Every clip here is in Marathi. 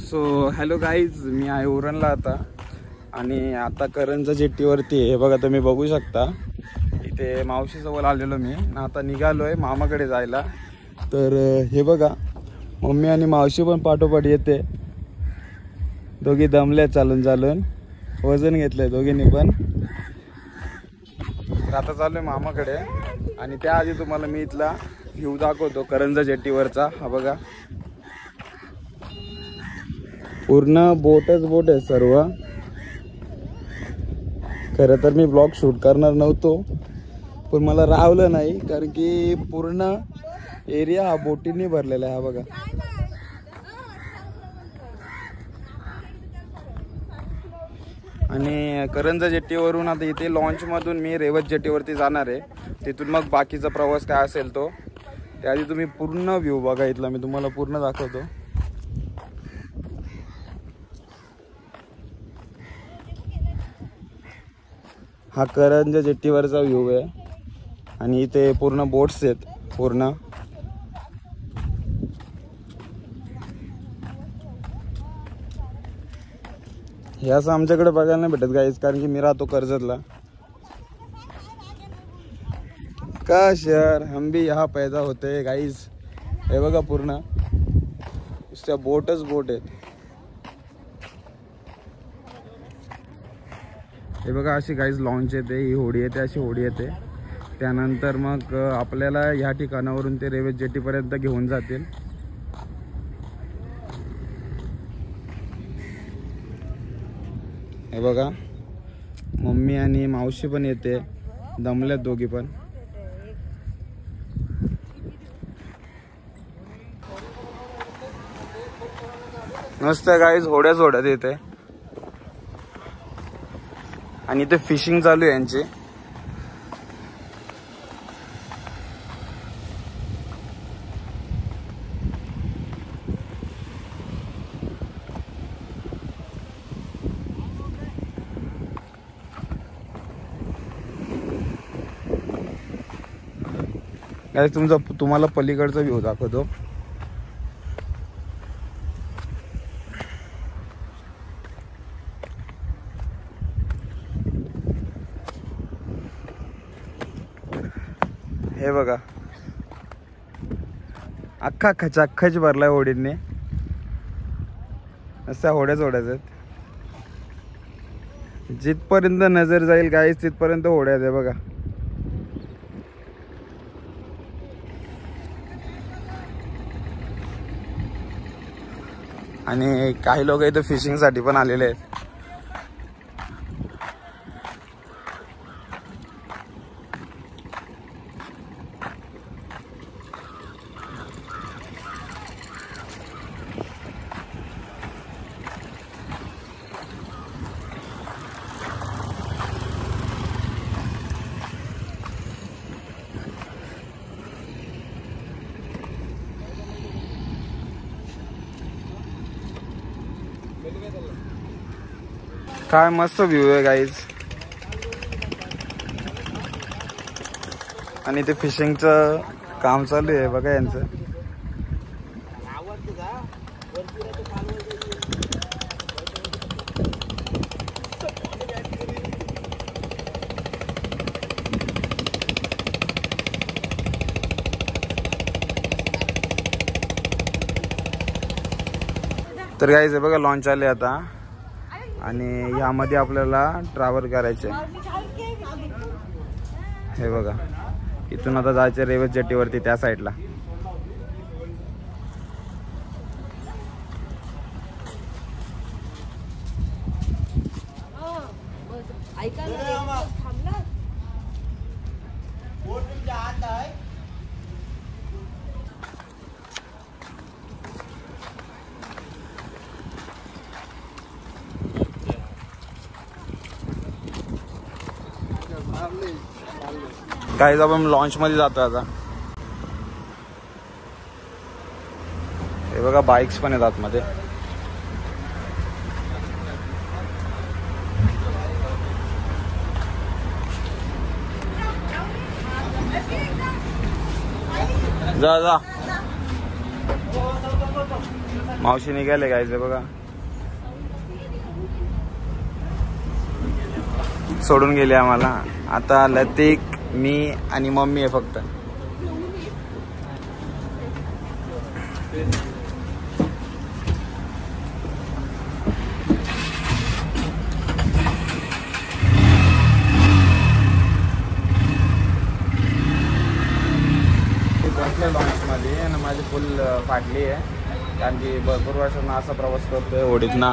सो हॅलो गाईज, मी आहे उरणला आता आणि आता करंजा जेट्टीवरती आहे. हे बघा तुम्ही बघू शकता. इथे मावशीजवळ आलेलो मी. आता निघालो आहे मामाकडे जायला. तर हे बघा मम्मी आणि मावशी पण पाठोपाठ येते. दोघी दमले चालून चालून, वजन घेतलंय दोघींनी पण. आता चालू आहे मामाकडे आणि त्याआधी तुम्हाला मी इथला व्ह्यू दाखवतो करंजा जेट्टीवरचा. हा बघा पूर्ण बोटच बोट आहे सर्व. खरं तर मी ब्लॉग शूट करणार नव्हतो, पण मला राहवलं नाही कारण की पूर्ण एरिया हा बोटींनी भरलेला आहे. हा बघा आणि करंजा जेट्टीवरून आता इथे लॉन्चमधून मी रेवत जेट्टीवरती जाणार आहे. तिथून मग बाकीचा प्रवास काय असेल तो. त्याआधी तुम्ही पूर्ण व्ह्यू बघा इथला, मी तुम्हाला पूर्ण दाखवतो. हा करंजा जेट्टीवरचा व्ह्यू आहे आणि इथे पूर्ण बोट्स आहेत. पूर्ण हे असं आमच्याकडे बघायला नाही भेटत गाईज, कारण की मी राहतो कर्जतला. का शहर हम भी यहाँ पैदा होते गाईज. हे बघा पूर्ण नुसत्या बोटच बोट आहेत. हे बघा अशी गाईज लॉन्च येते, ही होडी येते, अशी होडी येते. त्यानंतर मग आपल्याला ह्या ठिकाणावरून ते रेवत जेट्टीपर्यंत घेऊन जातील. हे बघा मम्मी आणि मावशी पण येते, दमल्यात दोघी पण. मस्त गाईज होड्याच होड्यात येते आणि इथे फिशिंग चालू आहे यांची. तुम्हाला पलीकडचा व्ह्यू दाखवतो. हे बघा अख्खा खचाखच भरलाय होडींनी. अशा होड्याच होड्याच आहेत. जिथपर्यंत नजर जाईल गाईस तिथपर्यंत होड्या आहेत. बघा आणि काही लोक इथे फिशिंग साठी पण आलेले आहेत. काय मस्त व्ह्यू आहे गाईज. आणि ते फिशिंगचं काम चालू आहे बघा यांचं. तर गाईज हे बघा लॉन्च आले आता आणि यामध्ये आपल्याला ट्रॅव्हल करायचे. हे बघा इथून आता जायचं रेवत जेट्टीवरती त्या साईडला. गाईज आपण लॉन्च मध्ये जातो आता. हे बघा बाईक्स पण आहेत आतमध्ये. जा जा मावशी निघाले गायचे बघा, सोडून गेले आम्हाला. आता लतिक, मी आणि मम्मी आहे फक्त. बसले लॉन्चमध्ये आणि माझी फुल फाटली आहे, कारण की भरपूर वर्षांना असा प्रवास करतोय होडीतना.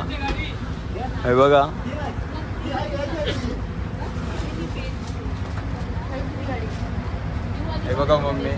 हे बघा, हे बघा मम्मी.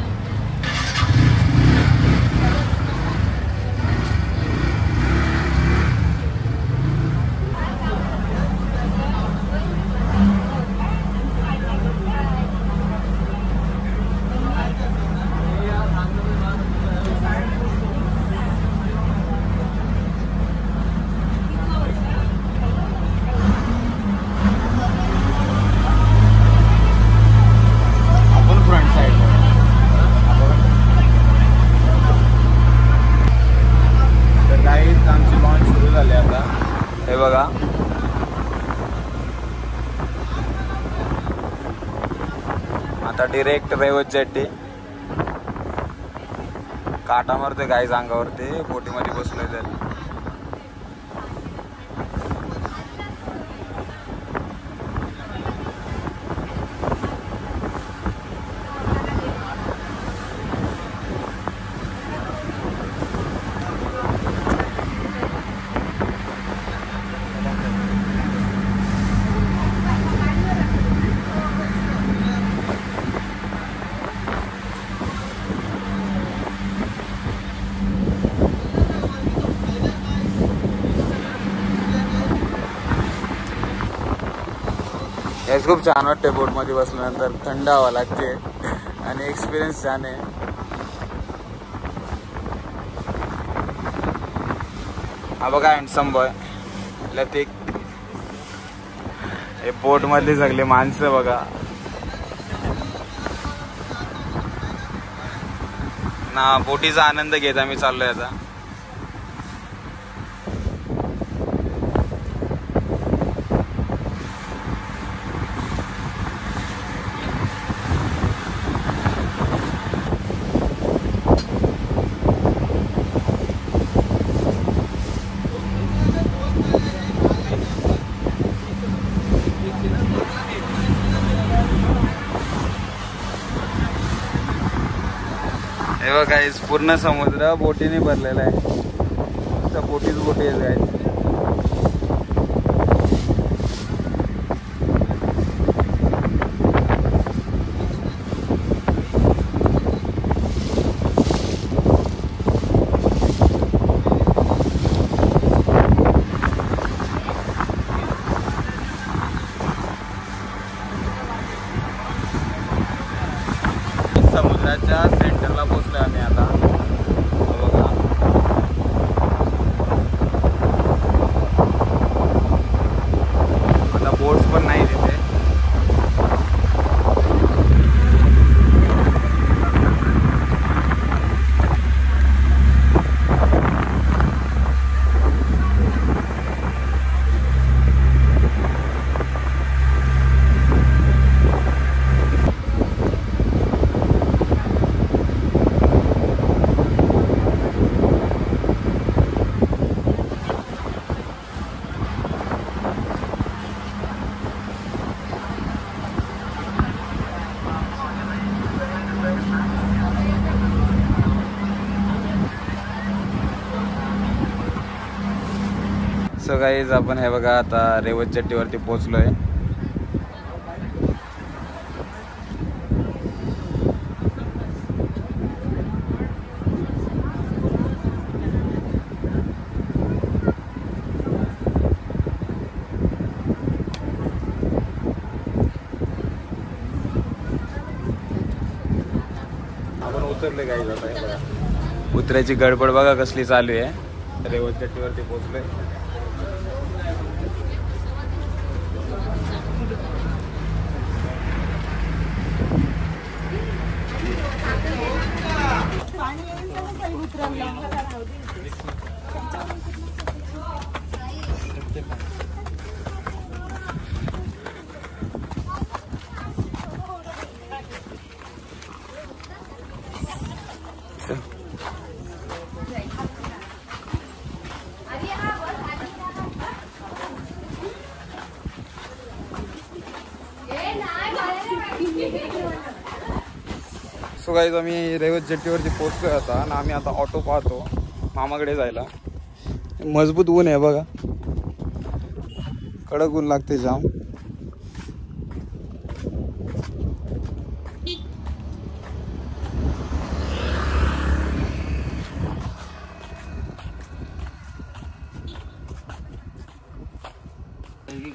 हे बघा, आता डिरेक्ट रेवत जेट्टी. काटा मारते गाईज अंगावरती, बोटीमध्ये बसलोय त्याला. याच खूप छान वाटते बोटमध्ये बसल्यानंतर, थंड हवा लागते आणि एक्सपिरियन्स छान आहे. हा बघा हँडसम बॉय लतिक. हे बोट मधली सगळे माणसं बघा ना, बोटीचा आनंद घेत आम्ही चाललोय आता. हे बघा गाईस, पूर्ण समुद्र बोटीने भरलेला आहे. बोटीच बोटी आहेत गाईस. समुद्राच्या सेंटरला पोहोचलोय आम्ही आता. बघा, आता बोट्स पण नाही तिथे. सो गाईज, आपण हे बघा आता रेवत जेट्टीवरती पोहोचलोय. आपण उतरले गाईज आता. हे बघा, उतरायची गडबड बघा कसली चालू आहे. रेवत जेट्टीवरती पोहोचलोय. सो गाईज आम्ही रैवत जेट्टीवरती पोहोचलो आता आणि आम्ही आता ऑटो पाहतो मामाकडे जायला. मजबूत ऊन आहे बघा, कडक ऊन लागते जाम.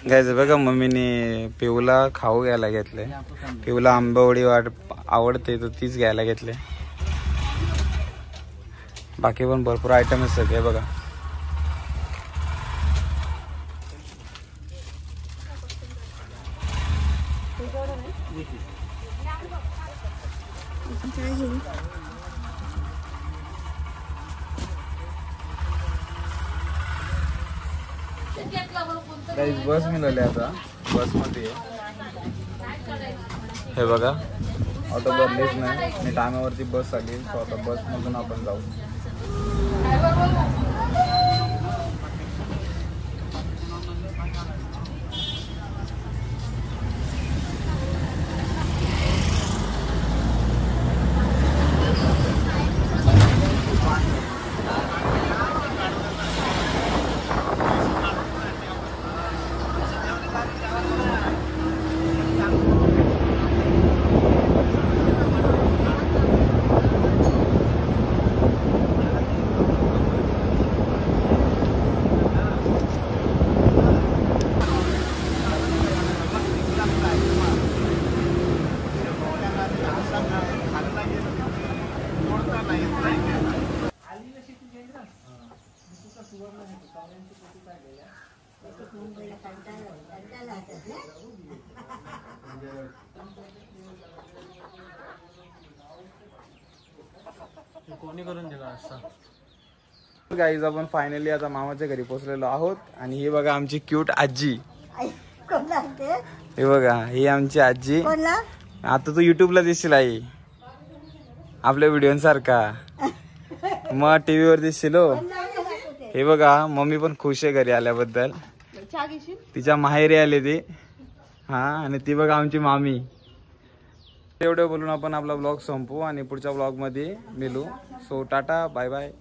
गाईज बघा मम्मीने पिऊला खाऊ घ्यायला घेतले. पिऊला आंबवडी आवडते तर तीच घ्यायला घेतले. बाकी पण भरपूर आयटम आहेत सगळे बघा. गाईज बस मिळाली आता, बस मध्ये हे बघा ऑटो भरलेच नाही आणि टायमावरती बस आली. सो आता बस मधून आपण जाऊ. कोणी करून दिला असं. गाईज आपण फायनली आता मामाच्या घरी पोहोचलेलो आहोत आणि ही बघा आमची क्यूट आजी. हे बघा ही आमची आजी. आता तू युट्यूबला दिसशील आई आपल्या व्हिडिओसारखा, मग टीव्ही वर दिसशील. हे बघा मम्मी पण खुश आहे घरी आल्याबद्दल. तिच्या माहेरी आली ती. हा आणि ती बघा आमची मामी. एवढं बोलून आपण आपला ब्लॉग संपवू आणि पुढच्या ब्लॉग मध्ये मिळू. So tata bye bye.